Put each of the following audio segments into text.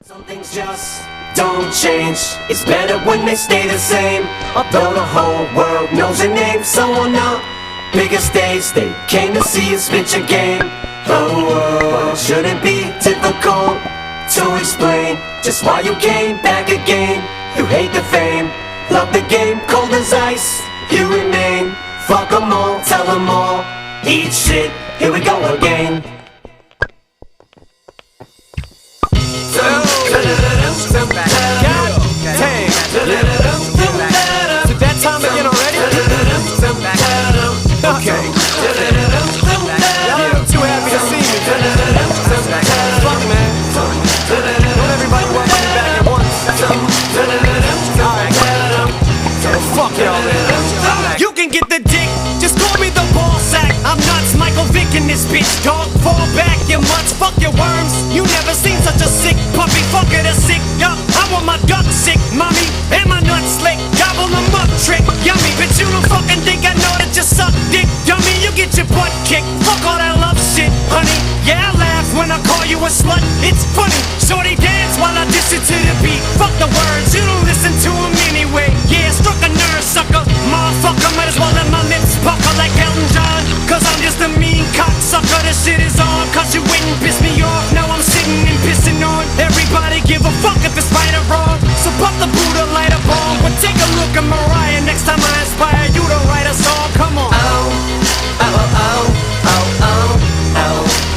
Some things just don't change. It's better when they stay the same. Although the whole world knows your name, so on the biggest stage they came to see you spit your game. Oh, shouldn't be difficult to explain just why you came back again. You hate the fame, love the game, cold as ice you remain. Fuck 'em all, tell 'em all, eat shit, here we go again. Is it that time again already? Okay. Y'all too happy to see me. Fuck, man. Don't everybody want me back at once. Alright. So fuck y'all, man. You can get the dick, just call me the ball sack. I'm nuts, Michael Vick in this bitch, dog. Fall back, you mutts, fuck your worms. You never seen such a sick puppy, fuck it, a sick yuck. I want my duck sick, mommy, and my nuts slick. Gobble them up, trick, yummy. Bitch, you don't fucking think I know that you suck dick, dummy. You get your butt kicked, fuck all that love shit, honey. Yeah, I laugh when I call you a slut, it's funny. Shorty dance while I diss it to the beat. Fuck the words, you don't listen to them anyway. Yeah, struck a nerve, sucker. Motherfucker, might as well let my lips pucker like Elton John. Cause I'm just a mean cocksucker, this shit is on. Cause you wouldn't piss me off, now I'm sitting and pissing on everybody, give a fuck if it's right or wrong. So pop the Buddha, light a bomb. But take a look at Mariah next time I inspire you to write a song, come on.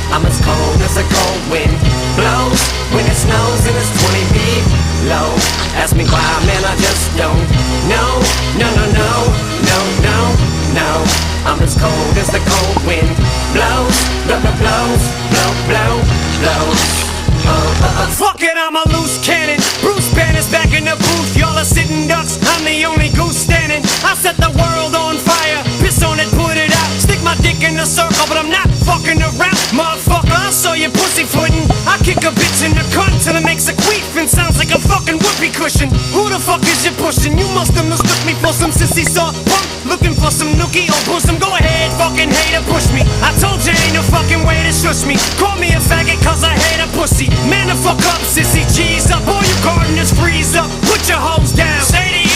I'm as cold as a cold wind blows when it snows and it's 20 feet low. Ask me why, man, I just don't know. No, no, no, no, no, no. I'm as cold as the cold wind blows, blow, blow, blows, blow, blow, blows. Fuck it, I'm a loose cannon. Bruce Banner's back in the booth. Y'all are sitting ducks, I'm the only goose standing. I set the world on fire, piss on it, put it out. Stick my dick in a circle, but I'm not fucking around. Motherfucker, I saw your pussy footin'. I kick a bitch in the cunt till it makes a queef and sounds like a fucking whoopee cushion. Who the fuck is you pushing? You must have mistook me for some sissy soft punk. Looking for some nookie or bosom. Go ahead, fucking hater, push me. I told you ain't no fucking way to shush me. Call me a faggot cause I hate a pussy. Man the fuck up, sissy, cheese up. All you gardeners freeze up, put your hoes down. Shady